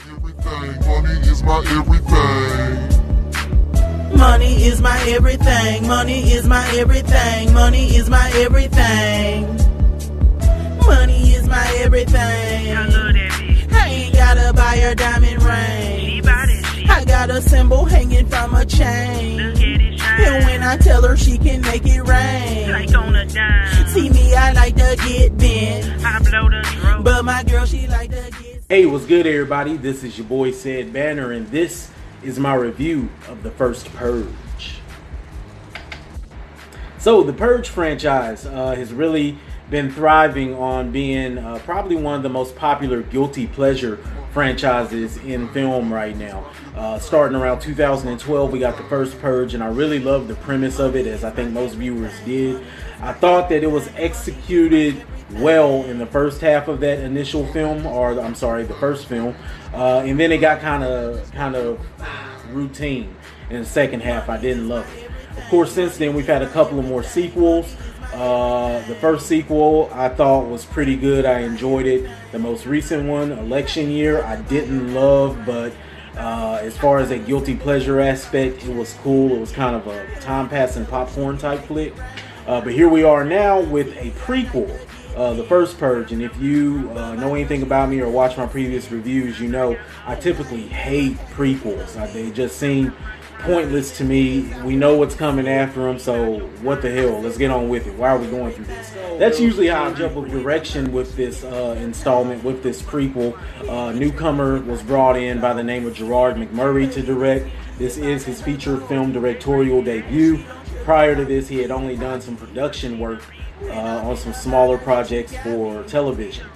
everything. Money is my everything. Money is my everything. Money is my everything. Money is my everything. Money is my everything. I love that bitch. I ain't gotta buy her diamond ring. She buy that shit. I got a symbol hanging from a chain. Look at it shine. And when I tell her she can make it rain. Like on a dime. See me, I like to get bent. I blow the drum. But my girl, she like to get... Hey, what's good, everybody? This is your boy Ced Banner, and this is my review of the First Purge. So, the Purge franchise has really been thriving on being probably one of the most popular guilty pleasure franchises in film right now. Starting around 2012, we got the First Purge, and I really loved the premise of it, as I think most viewers did. I thought that it was executed well in the first half of that initial film, or I'm sorry, the first film, and then it got kind of routine in the second half. I didn't love it. Of course, since then we've had a couple of more sequels. The first sequel I thought was pretty good. I enjoyed it. The most recent one, Election Year, I didn't love, but as far as a guilty pleasure aspect, it was cool. It was kind of a time-passing popcorn type flick. But here we are now with a prequel, the First Purge. And if you know anything about me or watch my previous reviews, you know I typically hate prequels. They just seem pointless to me. We know what's coming after them, so what the hell? Let's get on with it. Why are we going through this? That's usually how I jump of direction with this installment, with this prequel. Newcomer was brought in by the name of Gerard McMurray to direct. This is his feature film directorial debut. Prior to this, he had only done some production work on some smaller projects for television.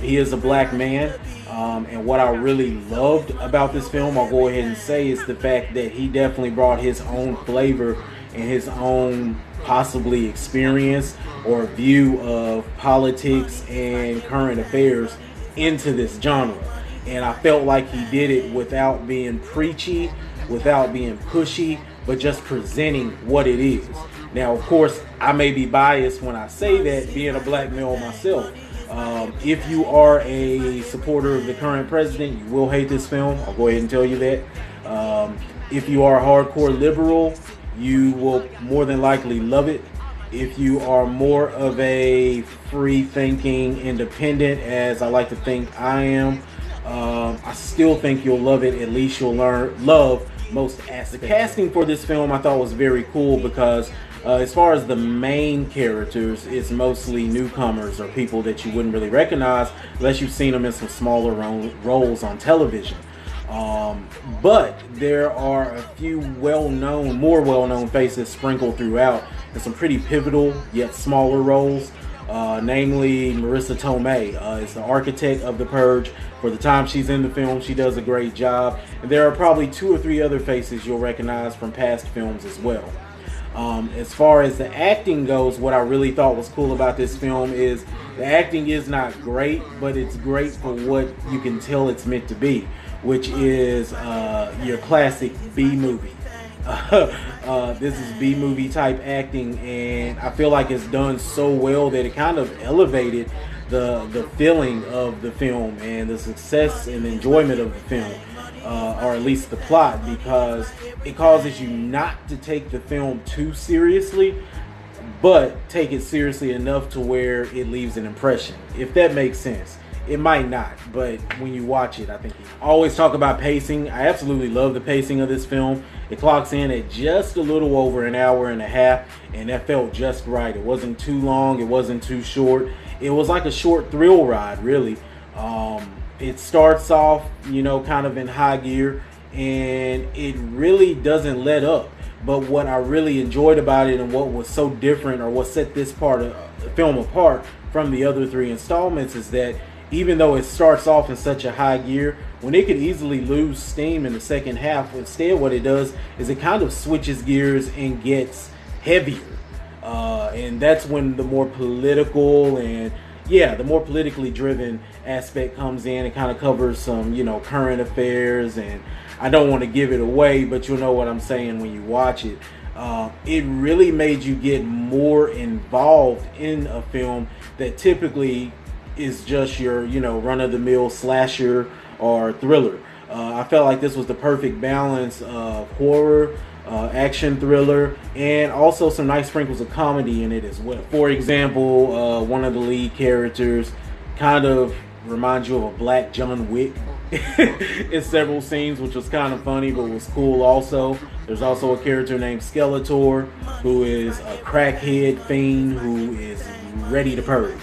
He is a black man, and what I really loved about this film, I'll go ahead and say, is the fact that he definitely brought his own flavor and his own possibly experience or view of politics and current affairs into this genre. And I felt like he did it without being preachy, without being pushy, but just presenting what it is. Now, of course, I may be biased when I say that, being a black male myself. If you are a supporter of the current president, you will hate this film. I'll go ahead and tell you that. If you are a hardcore liberal, you will more than likely love it. If you are more of a free-thinking independent, as I like to think I am, I still think you'll love it. At least you'll love most aspects. The casting for this film I thought was very cool because as far as the main characters, it's mostly newcomers or people that you wouldn't really recognize unless you've seen them in some smaller roles on television. But there are a few more well-known faces sprinkled throughout in some pretty pivotal yet smaller roles. Namely, Marissa Tomei is the architect of the Purge. For the time she's in the film, she does a great job. And there are probably 2 or 3 other faces you'll recognize from past films as well. As far as the acting goes, what I really thought was cool about this film is the acting is not great, but it's great for what you can tell it's meant to be, which is your classic B-movie. This is B-movie type acting, and I feel like it's done so well that it kind of elevated the feeling of the film and the success and enjoyment of the film, or at least the plot, because it causes you not to take the film too seriously, but take it seriously enough to where it leaves an impression, if that makes sense. It might not, but when you watch it, I think I always talk about pacing. I absolutely love the pacing of this film. It clocks in at just a little over an hour and a half, and that felt just right. It wasn't too long, it wasn't too short. It was like a short thrill ride, really. It starts off, kind of in high gear, and it really doesn't let up. But what I really enjoyed about it and what was so different, or what set this part of the film apart from the other 3 installments, is that even though it starts off in such a high gear, when it could easily lose steam in the second half, instead what it does is it kind of switches gears and gets heavier. And that's when the more political and the more politically driven aspect comes in. It kind of covers some, current affairs, and I don't want to give it away, but you'll know what I'm saying when you watch it. It really made you get more involved in a film that typically is just your, run-of-the-mill slasher or thriller. I felt like this was the perfect balance of horror, action thriller, and also some nice sprinkles of comedy in it as well. For example, one of the lead characters kind of reminds you of a black John Wick in several scenes, which was kind of funny but was cool also. There's also a character named Skeletor, who is a crackhead fiend who is ready to purge.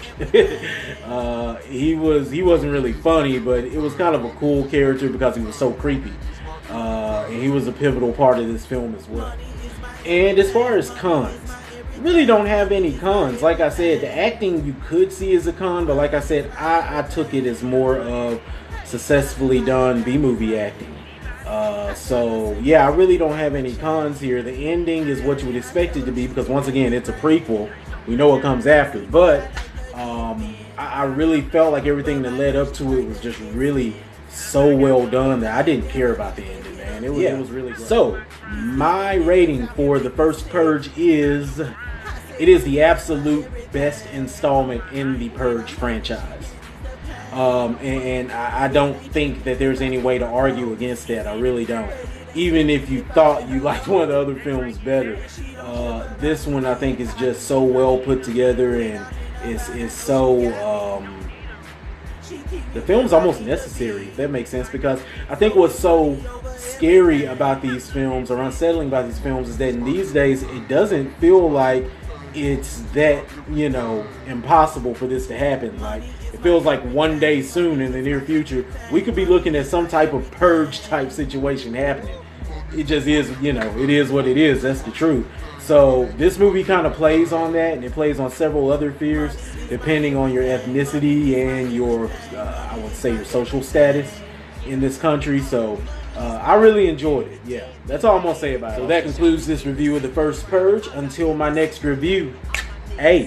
He wasn't really funny, but it was kind of a cool character because he was so creepy. And he was a pivotal part of this film as well. And as far as cons, really don't have any cons. Like I said, the acting you could see as a con, but like I said, I took it as more of successfully done B-movie acting. So yeah, I really don't have any cons here. The ending is what you would expect it to be because once again, it's a prequel. We know what comes after, but I really felt like everything that led up to it was just really so well done that I didn't care about the ending, man. It was really good. So my rating for the first Purge is, it is the absolute best installment in the Purge franchise. And I don't think that there's any way to argue against that. I really don't. Even if you thought you liked one of the other films better, this one I think is just so well put together and is so. The film's almost necessary, if that makes sense, because I think what's so scary about these films or unsettling about these films is that in these days it doesn't feel like it's that, impossible for this to happen. Like, it feels like one day soon in the near future we could be looking at some type of purge type situation happening. It just is, it is what it is. That's the truth. So this movie kind of plays on that, and it plays on several other fears depending on your ethnicity and your, I would say, your social status in this country. So I really enjoyed it. Yeah, that's all I'm going to say about it. So that concludes this review of the first Purge. Until my next review, hey.